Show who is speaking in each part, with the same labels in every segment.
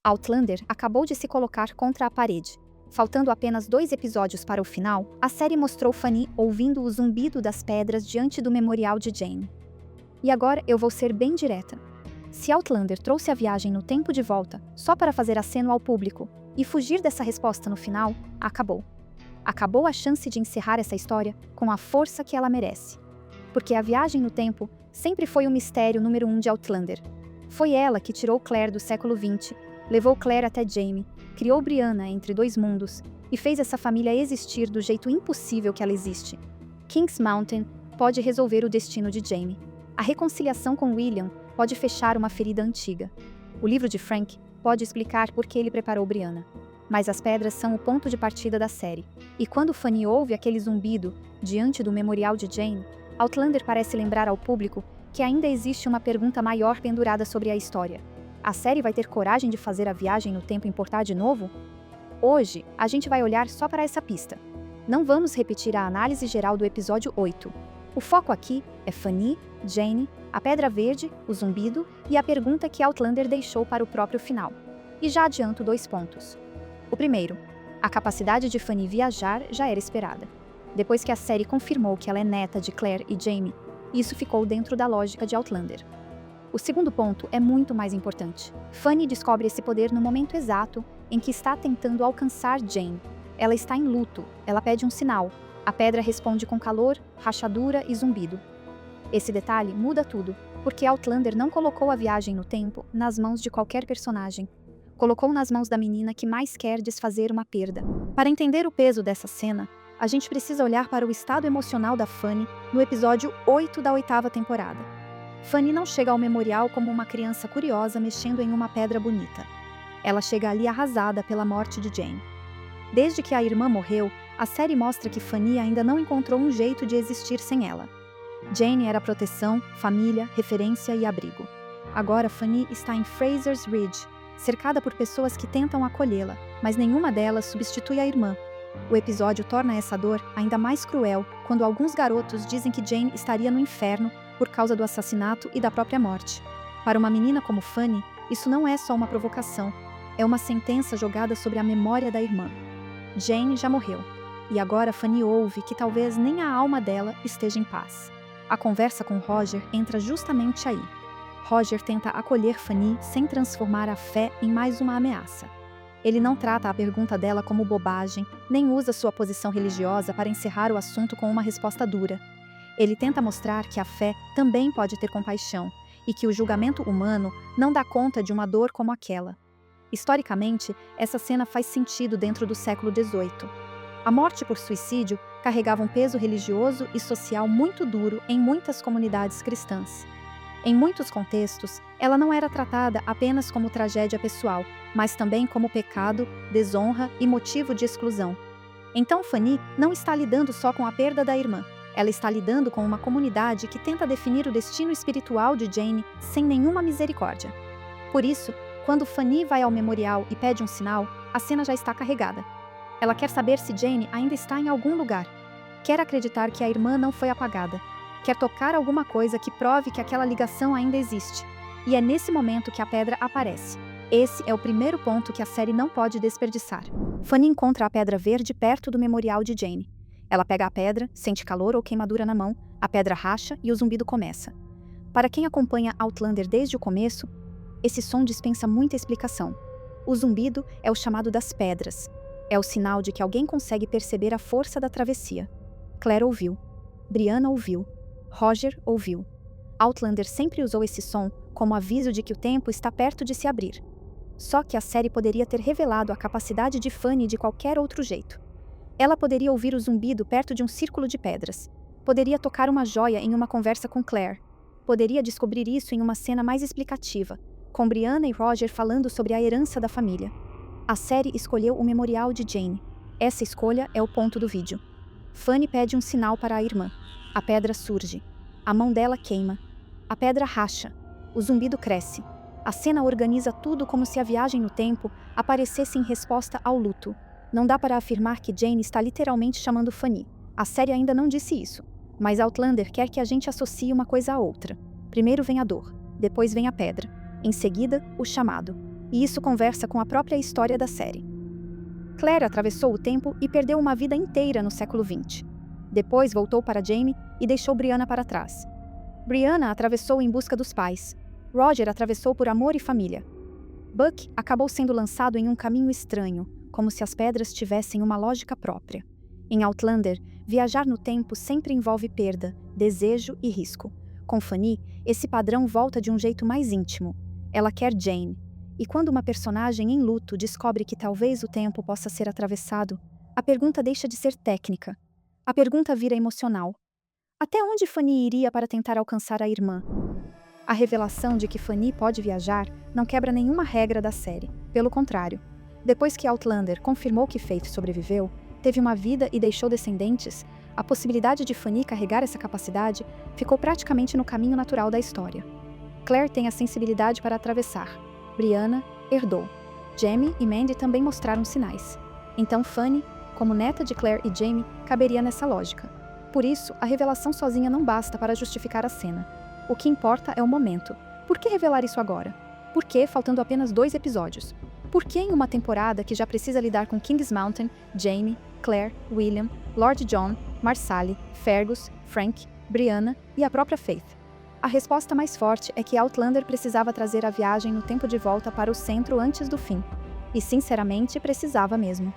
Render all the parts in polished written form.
Speaker 1: Outlander acabou de se colocar contra a parede. Faltando apenas 2 episódios para o final, a série mostrou Fanny ouvindo o zumbido das pedras diante do memorial de Jane. E agora eu vou ser bem direta. Se Outlander trouxe a viagem no tempo de volta só para fazer aceno ao público e fugir dessa resposta no final, acabou. Acabou a chance de encerrar essa história com a força que ela merece. Porque a viagem no tempo sempre foi o mistério número 1 de Outlander. Foi ela que tirou Claire do século XX, levou Claire até Jaime, criou Brianna entre 2 mundos e fez essa família existir do jeito impossível que ela existe. Kings Mountain pode resolver o destino de Jaime. A reconciliação com William pode fechar uma ferida antiga. O livro de Frank pode explicar por que ele preparou Brianna. Mas as pedras são o ponto de partida da série. E quando Fanny ouve aquele zumbido diante do memorial de Jane, Outlander parece lembrar ao público que ainda existe uma pergunta maior pendurada sobre a história. A série vai ter coragem de fazer a viagem no tempo importar de novo? Hoje, a gente vai olhar só para essa pista. Não vamos repetir a análise geral do episódio 8. O foco aqui é Fanny, Jane, a Pedra Verde, o zumbido e a pergunta que Outlander deixou para o próprio final. E já adianto 2 pontos. O primeiro, a capacidade de Fanny viajar já era esperada. Depois que a série confirmou que ela é neta de Claire e Jaime, isso ficou dentro da lógica de Outlander. O segundo ponto é muito mais importante. Fanny descobre esse poder no momento exato em que está tentando alcançar Jane. Ela está em luto, ela pede um sinal. A pedra responde com calor, rachadura e zumbido. Esse detalhe muda tudo, porque Outlander não colocou a viagem no tempo nas mãos de qualquer personagem. Colocou nas mãos da menina que mais quer desfazer uma perda. Para entender o peso dessa cena, a gente precisa olhar para o estado emocional da Fanny no episódio 8 da 8ª temporada. Fanny não chega ao memorial como uma criança curiosa mexendo em uma pedra bonita. Ela chega ali arrasada pela morte de Jane. Desde que a irmã morreu, a série mostra que Fanny ainda não encontrou um jeito de existir sem ela. Jane era proteção, família, referência e abrigo. Agora Fanny está em Fraser's Ridge, cercada por pessoas que tentam acolhê-la, mas nenhuma delas substitui a irmã. O episódio torna essa dor ainda mais cruel quando alguns garotos dizem que Jane estaria no inferno por causa do assassinato e da própria morte. Para uma menina como Fanny, isso não é só uma provocação, é uma sentença jogada sobre a memória da irmã. Jane já morreu, e agora Fanny ouve que talvez nem a alma dela esteja em paz. A conversa com Roger entra justamente aí. Roger tenta acolher Fanny sem transformar a fé em mais uma ameaça. Ele não trata a pergunta dela como bobagem, nem usa sua posição religiosa para encerrar o assunto com uma resposta dura. Ele tenta mostrar que a fé também pode ter compaixão e que o julgamento humano não dá conta de uma dor como aquela. Historicamente, essa cena faz sentido dentro do século XVIII. A morte por suicídio carregava um peso religioso e social muito duro em muitas comunidades cristãs. Em muitos contextos, ela não era tratada apenas como tragédia pessoal, mas também como pecado, desonra e motivo de exclusão. Então Fanny não está lidando só com a perda da irmã. Ela está lidando com uma comunidade que tenta definir o destino espiritual de Jane sem nenhuma misericórdia. Por isso, quando Fanny vai ao memorial e pede um sinal, a cena já está carregada. Ela quer saber se Jane ainda está em algum lugar. Quer acreditar que a irmã não foi apagada. Quer tocar alguma coisa que prove que aquela ligação ainda existe. E é nesse momento que a pedra aparece. Esse é o primeiro ponto que a série não pode desperdiçar. Fanny encontra a pedra verde perto do memorial de Jane. Ela pega a pedra, sente calor ou queimadura na mão, a pedra racha e o zumbido começa. Para quem acompanha Outlander desde o começo, esse som dispensa muita explicação. O zumbido é o chamado das pedras. É o sinal de que alguém consegue perceber a força da travessia. Claire ouviu. Brianna ouviu. Roger ouviu. Outlander sempre usou esse som como aviso de que o tempo está perto de se abrir. Só que a série poderia ter revelado a capacidade de Fanny de qualquer outro jeito. Ela poderia ouvir o zumbido perto de um círculo de pedras. Poderia tocar uma joia em uma conversa com Claire. Poderia descobrir isso em uma cena mais explicativa, com Brianna e Roger falando sobre a herança da família. A série escolheu o memorial de Jane. Essa escolha é o ponto do vídeo. Fanny pede um sinal para a irmã. A pedra surge. A mão dela queima. A pedra racha. O zumbido cresce. A cena organiza tudo como se a viagem no tempo aparecesse em resposta ao luto. Não dá para afirmar que Jane está literalmente chamando Fanny. A série ainda não disse isso. Mas Outlander quer que a gente associe uma coisa à outra. Primeiro vem a dor, depois vem a pedra. Em seguida, o chamado. e isso conversa com a própria história da série. Claire atravessou o tempo e perdeu uma vida inteira no século XX. Depois voltou para Jamie e deixou Brianna para trás. Brianna atravessou em busca dos pais. Roger atravessou por amor e família. Buck acabou sendo lançado em um caminho estranho, como se as pedras tivessem uma lógica própria. Em Outlander, viajar no tempo sempre envolve perda, desejo e risco. Com Fanny, esse padrão volta de um jeito mais íntimo. Ela quer Jane. E quando uma personagem em luto descobre que talvez o tempo possa ser atravessado, a pergunta deixa de ser técnica. A pergunta vira emocional. Até onde Fanny iria para tentar alcançar a irmã? A revelação de que Fanny pode viajar não quebra nenhuma regra da série. Pelo contrário, depois que Outlander confirmou que Faith sobreviveu, teve uma vida e deixou descendentes, a possibilidade de Fanny carregar essa capacidade ficou praticamente no caminho natural da história. Claire tem a sensibilidade para atravessar. Brianna herdou. Jamie e Mandy também mostraram sinais. Então Fanny, como neta de Claire e Jamie, caberia nessa lógica. Por isso, a revelação sozinha não basta para justificar a cena. O que importa é o momento. Por que revelar isso agora? Por que faltando apenas 2 episódios? Por que em uma temporada que já precisa lidar com Kings Mountain, Jamie, Claire, William, Lord John, Marsali, Fergus, Frank, Brianna e a própria Faith? A resposta mais forte é que Outlander precisava trazer a viagem no tempo de volta para o centro antes do fim. E sinceramente precisava mesmo.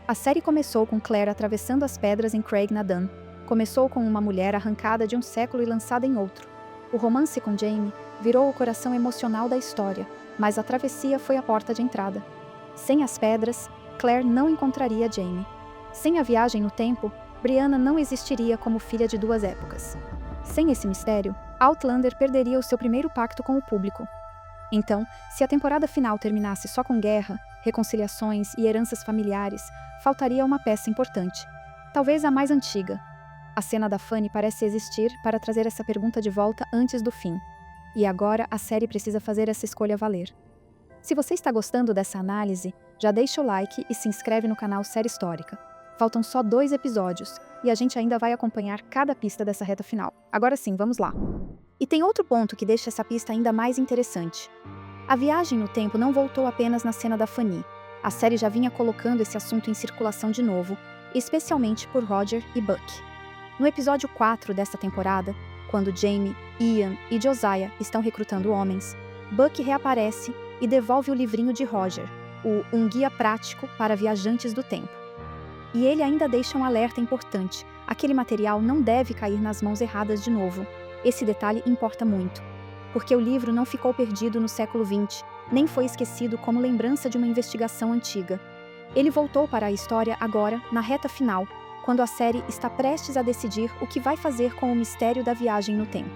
Speaker 1: A série começou com Claire atravessando as pedras em Craig na Dun. Começou com uma mulher arrancada de um século e lançada em outro. O romance com Jamie virou o coração emocional da história, mas a travessia foi a porta de entrada. Sem as pedras, Claire não encontraria Jamie. Sem a viagem no tempo, Brianna não existiria como filha de 2 épocas. Sem esse mistério, Outlander perderia o seu primeiro pacto com o público. Então, se a temporada final terminasse só com guerra, reconciliações e heranças familiares, faltaria uma peça importante. Talvez a mais antiga. A cena da Fanny parece existir para trazer essa pergunta de volta antes do fim. E agora a série precisa fazer essa escolha valer. Se você está gostando dessa análise, já deixa o like e se inscreve no canal Série Histórica. Faltam só 2 episódios, e a gente ainda vai acompanhar cada pista dessa reta final. Agora sim, vamos lá. E tem outro ponto que deixa essa pista ainda mais interessante. A viagem no tempo não voltou apenas na cena da Fanny. A série já vinha colocando esse assunto em circulação de novo, especialmente por Roger e Buck. No episódio 4 desta temporada, quando Jamie, Ian e Josiah estão recrutando homens, Buck reaparece e devolve o livrinho de Roger, Um Guia Prático para Viajantes do Tempo. E ele ainda deixa um alerta importante: aquele material não deve cair nas mãos erradas de novo. Esse detalhe importa muito, porque o livro não ficou perdido no século XX, nem foi esquecido como lembrança de uma investigação antiga. Ele voltou para a história agora, na reta final, quando a série está prestes a decidir o que vai fazer com o mistério da viagem no tempo.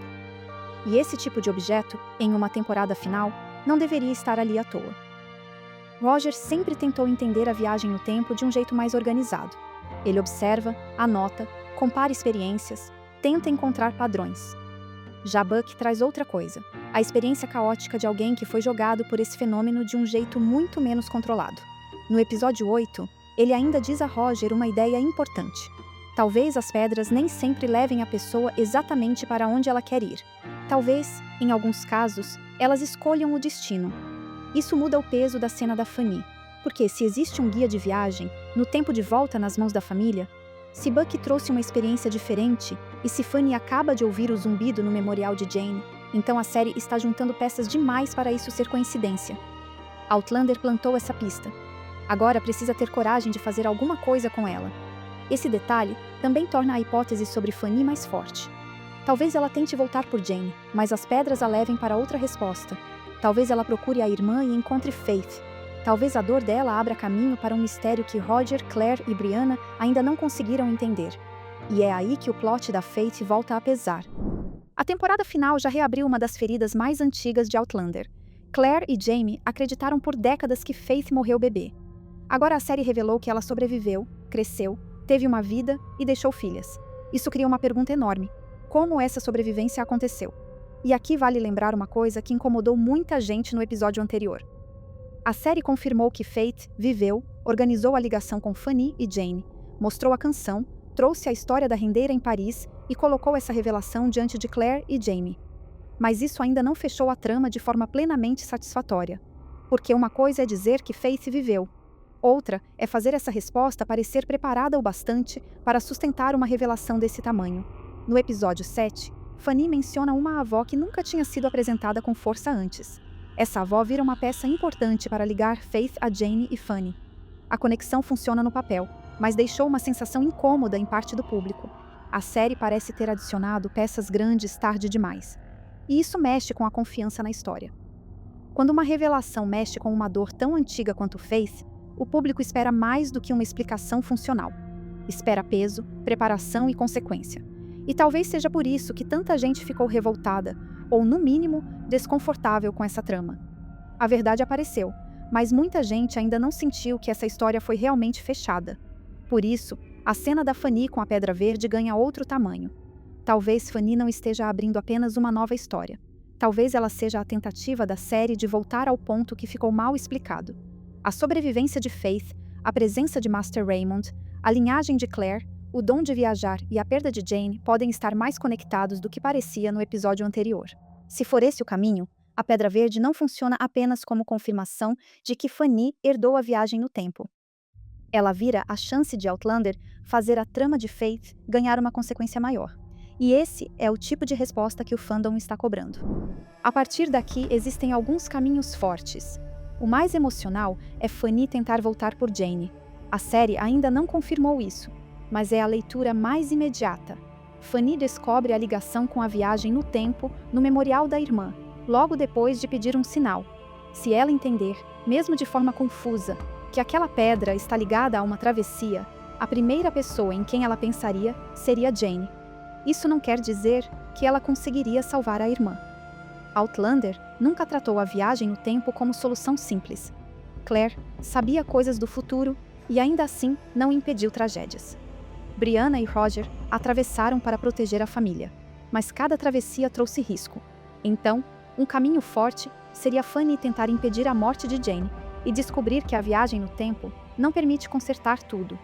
Speaker 1: E esse tipo de objeto, em uma temporada final, não deveria estar ali à toa. Roger sempre tentou entender a viagem no tempo de um jeito mais organizado. Ele observa, anota, compara experiências, tenta encontrar padrões. Já Buck traz outra coisa: a experiência caótica de alguém que foi jogado por esse fenômeno de um jeito muito menos controlado. No episódio 8, ele ainda diz a Roger uma ideia importante. Talvez as pedras nem sempre levem a pessoa exatamente para onde ela quer ir. Talvez, em alguns casos, elas escolham o destino. Isso muda o peso da cena da Fanny, porque se existe um guia de viagem, no tempo de volta nas mãos da família, se Buck trouxe uma experiência diferente e se Fanny acaba de ouvir o zumbido no memorial de Jane, então a série está juntando peças demais para isso ser coincidência. Outlander plantou essa pista. Agora precisa ter coragem de fazer alguma coisa com ela. Esse detalhe também torna a hipótese sobre Fanny mais forte. Talvez ela tente voltar por Jane, mas as pedras a levem para outra resposta. Talvez ela procure a irmã e encontre Faith. Talvez a dor dela abra caminho para um mistério que Roger, Claire e Brianna ainda não conseguiram entender. E é aí que o plot da Faith volta a pesar. A temporada final já reabriu uma das feridas mais antigas de Outlander. Claire e Jamie acreditaram por décadas que Faith morreu bebê. Agora a série revelou que ela sobreviveu, cresceu, teve uma vida e deixou filhas. Isso cria uma pergunta enorme: como essa sobrevivência aconteceu? E aqui vale lembrar uma coisa que incomodou muita gente no episódio anterior. A série confirmou que Faith viveu, organizou a ligação com Fanny e Jane, mostrou a canção, trouxe a história da rendeira em Paris e colocou essa revelação diante de Claire e Jamie. Mas isso ainda não fechou a trama de forma plenamente satisfatória. Porque uma coisa é dizer que Faith viveu. Outra é fazer essa resposta parecer preparada o bastante para sustentar uma revelação desse tamanho. No episódio 7, Fanny menciona uma avó que nunca tinha sido apresentada com força antes. Essa avó vira uma peça importante para ligar Faith a Jane e Fanny. A conexão funciona no papel, mas deixou uma sensação incômoda em parte do público. A série parece ter adicionado peças grandes tarde demais. E isso mexe com a confiança na história. Quando uma revelação mexe com uma dor tão antiga quanto Faith, o público espera mais do que uma explicação funcional. Espera peso, preparação e consequência. E talvez seja por isso que tanta gente ficou revoltada, ou, no mínimo, desconfortável com essa trama. A verdade apareceu, mas muita gente ainda não sentiu que essa história foi realmente fechada. Por isso, a cena da Fanny com a Pedra Verde ganha outro tamanho. Talvez Fanny não esteja abrindo apenas uma nova história. Talvez ela seja a tentativa da série de voltar ao ponto que ficou mal explicado. A sobrevivência de Faith, a presença de Master Raymond, a linhagem de Claire, o dom de viajar e a perda de Jane podem estar mais conectados do que parecia no episódio anterior. Se for esse o caminho, a Pedra Verde não funciona apenas como confirmação de que Fanny herdou a viagem no tempo. Ela vira a chance de Outlander fazer a trama de Faith ganhar uma consequência maior. E esse é o tipo de resposta que o fandom está cobrando. A partir daqui, existem alguns caminhos fortes. O mais emocional é Fanny tentar voltar por Jane. A série ainda não confirmou isso, mas é a leitura mais imediata. Fanny descobre a ligação com a viagem no tempo no memorial da irmã, logo depois de pedir um sinal. Se ela entender, mesmo de forma confusa, que aquela pedra está ligada a uma travessia, a primeira pessoa em quem ela pensaria seria Jane. Isso não quer dizer que ela conseguiria salvar a irmã. Outlander nunca tratou a viagem no tempo como solução simples. Claire sabia coisas do futuro e ainda assim não impediu tragédias. Brianna e Roger atravessaram para proteger a família, mas cada travessia trouxe risco. Então, um caminho forte seria Fanny tentar impedir a morte de Jane e descobrir que a viagem no tempo não permite consertar tudo.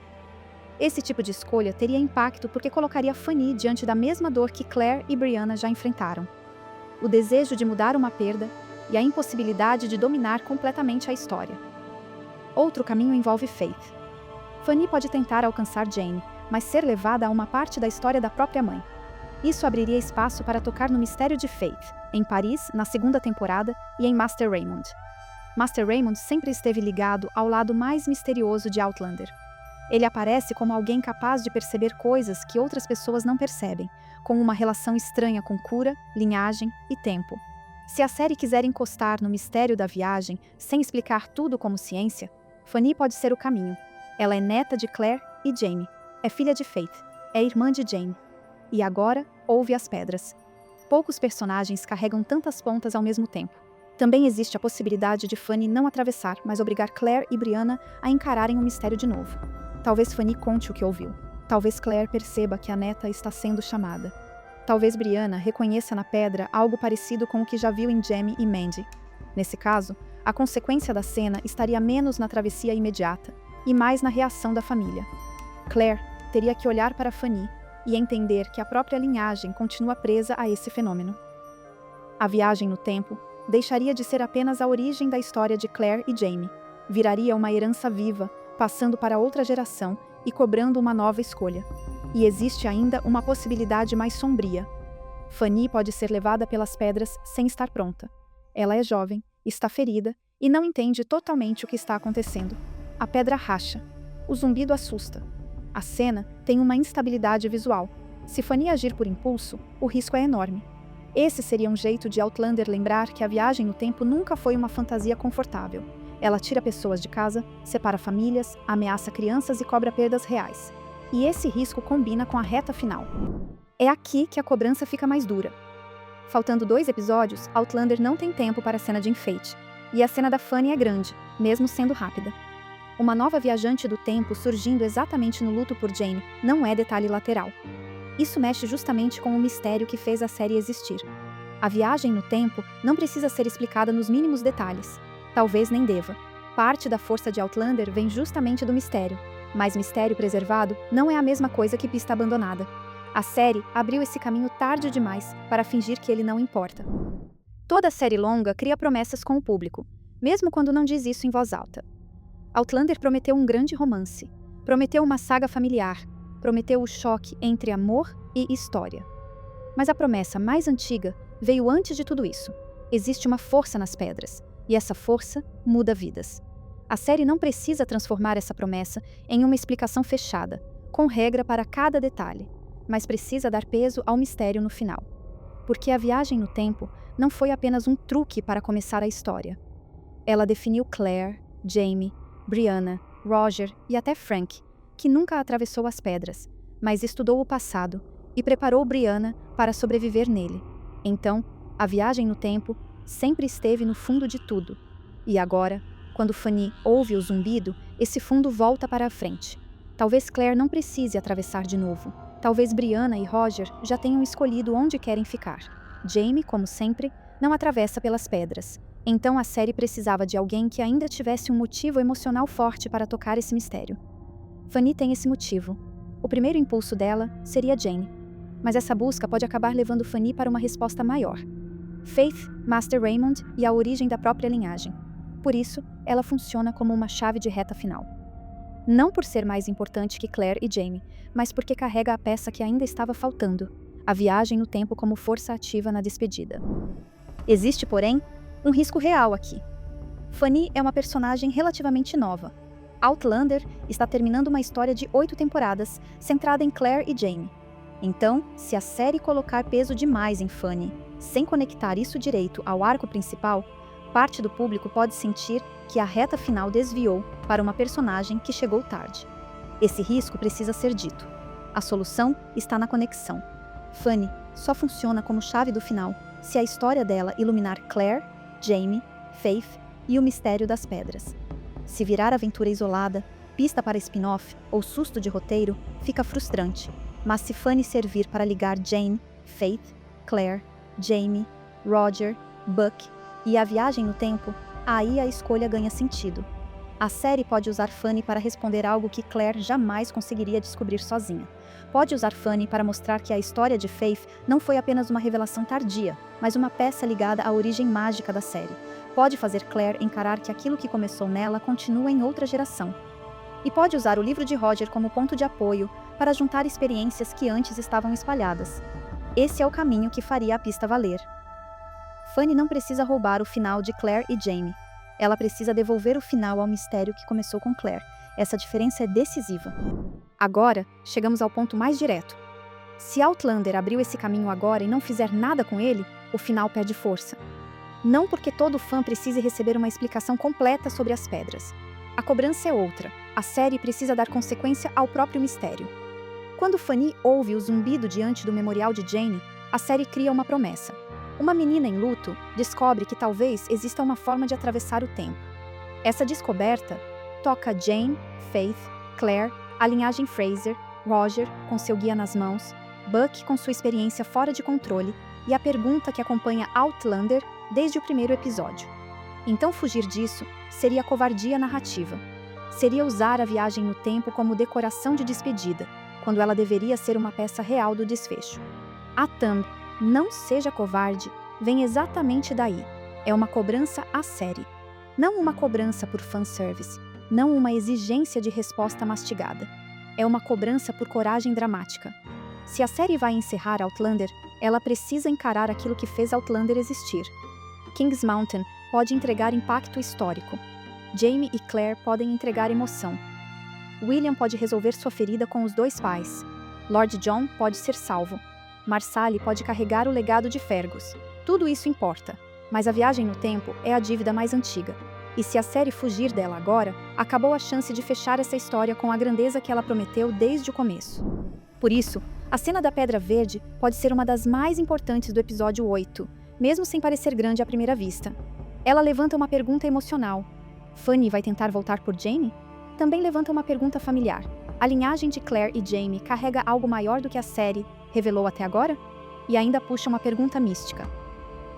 Speaker 1: Esse tipo de escolha teria impacto porque colocaria Fanny diante da mesma dor que Claire e Brianna já enfrentaram. O desejo de mudar uma perda e a impossibilidade de dominar completamente a história. Outro caminho envolve Faith. Fanny pode tentar alcançar Jane, mas ser levada a uma parte da história da própria mãe. Isso abriria espaço para tocar no mistério de Faith, em Paris, na segunda temporada, e em Master Raymond. Master Raymond sempre esteve ligado ao lado mais misterioso de Outlander. Ele aparece como alguém capaz de perceber coisas que outras pessoas não percebem, com uma relação estranha com cura, linhagem e tempo. Se a série quiser encostar no mistério da viagem, sem explicar tudo como ciência, Fanny pode ser o caminho. Ela é neta de Claire e Jamie, é filha de Faith, é irmã de Jane. E agora, ouve as pedras. Poucos personagens carregam tantas pontas ao mesmo tempo. Também existe a possibilidade de Fanny não atravessar, mas obrigar Claire e Brianna a encararem o mistério de novo. Talvez Fanny conte o que ouviu. Talvez Claire perceba que a neta está sendo chamada. Talvez Brianna reconheça na pedra algo parecido com o que já viu em Jamie e Mandy. Nesse caso, a consequência da cena estaria menos na travessia imediata e mais na reação da família. Claire teria que olhar para Fanny e entender que a própria linhagem continua presa a esse fenômeno. A viagem no tempo deixaria de ser apenas a origem da história de Claire e Jamie. Viraria uma herança viva, passando para outra geração e cobrando uma nova escolha. E existe ainda uma possibilidade mais sombria. Fanny pode ser levada pelas pedras sem estar pronta. Ela é jovem, está ferida e não entende totalmente o que está acontecendo. A pedra racha. O zumbido assusta. A cena tem uma instabilidade visual. Se Fanny agir por impulso, o risco é enorme. Esse seria um jeito de Outlander lembrar que a viagem no tempo nunca foi uma fantasia confortável. Ela tira pessoas de casa, separa famílias, ameaça crianças e cobra perdas reais. E esse risco combina com a reta final. É aqui que a cobrança fica mais dura. Faltando 2 episódios, Outlander não tem tempo para a cena de enfeite. E a cena da Fanny é grande, mesmo sendo rápida. Uma nova viajante do tempo surgindo exatamente no luto por Jane não é detalhe lateral. Isso mexe justamente com o mistério que fez a série existir. A viagem no tempo não precisa ser explicada nos mínimos detalhes. Talvez nem deva. Parte da força de Outlander vem justamente do mistério. Mas mistério preservado não é a mesma coisa que pista abandonada. A série abriu esse caminho tarde demais para fingir que ele não importa. Toda série longa cria promessas com o público. mesmo quando não diz isso em voz alta. Outlander prometeu um grande romance, prometeu uma saga familiar, prometeu o choque entre amor e história. Mas a promessa mais antiga veio antes de tudo isso. Existe uma força nas pedras, e essa força muda vidas. A série não precisa transformar essa promessa em uma explicação fechada, com regra para cada detalhe, mas precisa dar peso ao mistério no final. Porque a viagem no tempo não foi apenas um truque para começar a história. Ela definiu Claire, Jamie, Brianna, Roger e até Frank, que nunca atravessou as pedras, mas estudou o passado e preparou Brianna para sobreviver nele. Então, a viagem no tempo sempre esteve no fundo de tudo. E agora, quando Fanny ouve o zumbido, esse fundo volta para a frente. Talvez Claire não precise atravessar de novo. Talvez Brianna e Roger já tenham escolhido onde querem ficar. Jamie, como sempre, não atravessa pelas pedras. Então a série precisava de alguém que ainda tivesse um motivo emocional forte para tocar esse mistério. Fanny tem esse motivo. O primeiro impulso dela seria Jane. Mas essa busca pode acabar levando Fanny para uma resposta maior. Faith, Master Raymond e a origem da própria linhagem. Por isso, ela funciona como uma chave de reta final. Não por ser mais importante que Claire e Jamie, mas porque carrega a peça que ainda estava faltando, a viagem no tempo como força ativa na despedida. Existe, porém, um risco real aqui. Fanny é uma personagem relativamente nova. Outlander está terminando uma história de 8 temporadas, centrada em Claire e Jamie. Então, se a série colocar peso demais em Fanny, sem conectar isso direito ao arco principal, parte do público pode sentir que a reta final desviou para uma personagem que chegou tarde. Esse risco precisa ser dito. A solução está na conexão. Fanny só funciona como chave do final se a história dela iluminar Claire, Jamie, Faith e o mistério das pedras. Se virar aventura isolada, pista para spin-off ou susto de roteiro, fica frustrante. Mas se Fanny servir para ligar Jane, Faith, Claire, Jamie, Roger, Buck e a viagem no tempo, aí a escolha ganha sentido. A série pode usar Fanny para responder algo que Claire jamais conseguiria descobrir sozinha. Pode usar Fanny para mostrar que a história de Faith não foi apenas uma revelação tardia, mas uma peça ligada à origem mágica da série. Pode fazer Claire encarar que aquilo que começou nela continua em outra geração. E pode usar o livro de Roger como ponto de apoio para juntar experiências que antes estavam espalhadas. Esse é o caminho que faria a pista valer. Fanny não precisa roubar o final de Claire e Jamie. Ela precisa devolver o final ao mistério que começou com Claire. Essa diferença é decisiva. Agora, chegamos ao ponto mais direto. Se Outlander abriu esse caminho agora e não fizer nada com ele, o final perde força. Não porque todo fã precise receber uma explicação completa sobre as pedras. A cobrança é outra. A série precisa dar consequência ao próprio mistério. Quando Fanny ouve o zumbido diante do memorial de Jane, a série cria uma promessa. Uma menina em luto descobre que talvez exista uma forma de atravessar o tempo. Essa descoberta toca Jane, Faith, Claire, a linhagem Fraser, Roger, com seu guia nas mãos, Buck com sua experiência fora de controle e a pergunta que acompanha Outlander desde o primeiro episódio. Então fugir disso seria covardia narrativa. Seria usar a viagem no tempo como decoração de despedida, quando ela deveria ser uma peça real do desfecho. A thumb, não seja covarde, vem exatamente daí. É uma cobrança à série. Não uma cobrança por fanservice, não uma exigência de resposta mastigada. É uma cobrança por coragem dramática. Se a série vai encerrar Outlander, ela precisa encarar aquilo que fez Outlander existir. Kings Mountain pode entregar impacto histórico. Jamie e Claire podem entregar emoção. William pode resolver sua ferida com os 2 pais. Lord John pode ser salvo. Marsali pode carregar o legado de Fergus. Tudo isso importa, mas a viagem no tempo é a dívida mais antiga. E se a série fugir dela agora, acabou a chance de fechar essa história com a grandeza que ela prometeu desde o começo. Por isso, a cena da Pedra Verde pode ser uma das mais importantes do episódio 8, mesmo sem parecer grande à primeira vista. Ela levanta uma pergunta emocional. Fanny vai tentar voltar por Jamie? Também levanta uma pergunta familiar. A linhagem de Claire e Jamie carrega algo maior do que a série revelou até agora? E ainda puxa uma pergunta mística.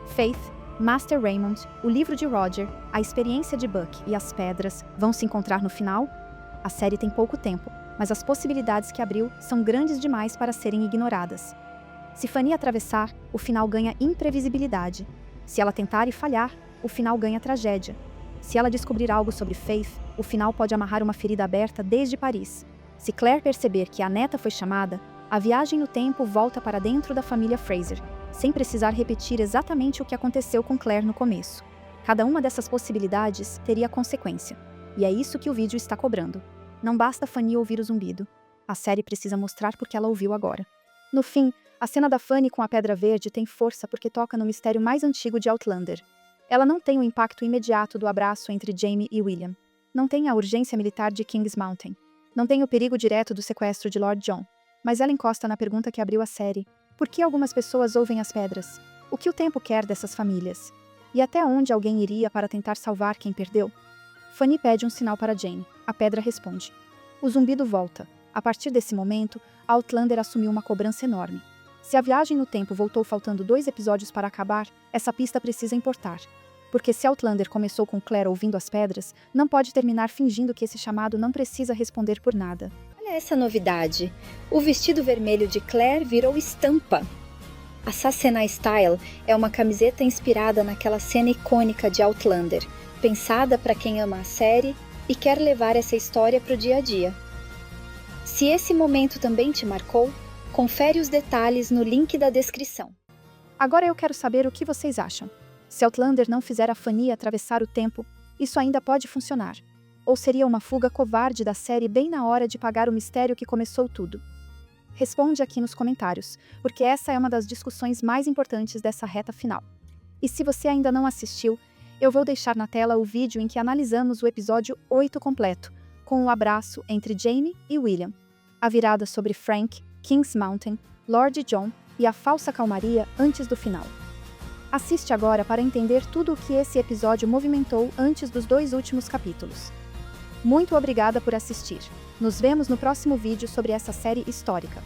Speaker 1: Faith, Master Raymond, o livro de Roger, a experiência de Buck e as pedras vão se encontrar no final? A série tem pouco tempo, mas as possibilidades que abriu são grandes demais para serem ignoradas. Se Fanny atravessar, o final ganha imprevisibilidade. Se ela tentar e falhar, o final ganha tragédia. Se ela descobrir algo sobre Faith, o final pode amarrar uma ferida aberta desde Paris. Se Claire perceber que a neta foi chamada, a viagem no tempo volta para dentro da família Fraser, sem precisar repetir exatamente o que aconteceu com Claire no começo. Cada uma dessas possibilidades teria consequência, e é isso que o vídeo está cobrando. Não basta Fanny ouvir o zumbido. A série precisa mostrar porque ela ouviu agora. No fim, a cena da Fanny com a Pedra Verde tem força porque toca no mistério mais antigo de Outlander. Ela não tem o impacto imediato do abraço entre Jaime e William. Não tem a urgência militar de King's Mountain. Não tem o perigo direto do sequestro de Lord John. Mas ela encosta na pergunta que abriu a série. Por que algumas pessoas ouvem as pedras? O que o tempo quer dessas famílias? E até onde alguém iria para tentar salvar quem perdeu? Fanny pede um sinal para Jane. A pedra responde. O zumbido volta. A partir desse momento, Outlander assumiu uma cobrança enorme. Se a viagem no tempo voltou faltando 2 episódios para acabar, essa pista precisa importar. Porque se Outlander começou com Claire ouvindo as pedras, não pode terminar fingindo que esse chamado não precisa responder por nada.
Speaker 2: Olha essa novidade. O vestido vermelho de Claire virou estampa. A Sassenai Style é uma camiseta inspirada naquela cena icônica de Outlander, pensada para quem ama a série e quer levar essa história para o dia a dia. Se esse momento também te marcou, confere os detalhes no link da descrição.
Speaker 1: Agora eu quero saber o que vocês acham. Se Outlander não fizer a Fanny atravessar o tempo, isso ainda pode funcionar. Ou seria uma fuga covarde da série bem na hora de pagar o mistério que começou tudo? Responde aqui nos comentários, porque essa é uma das discussões mais importantes dessa reta final. E se você ainda não assistiu, eu vou deixar na tela o vídeo em que analisamos o episódio 8 completo, com o abraço entre Jaime e William, a virada sobre Frank, King's Mountain, Lord John e a falsa calmaria antes do final. Assiste agora para entender tudo o que esse episódio movimentou antes dos 2 últimos capítulos. Muito obrigada por assistir. Nos vemos no próximo vídeo sobre essa série histórica.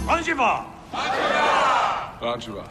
Speaker 3: Anjiva! Anjiva!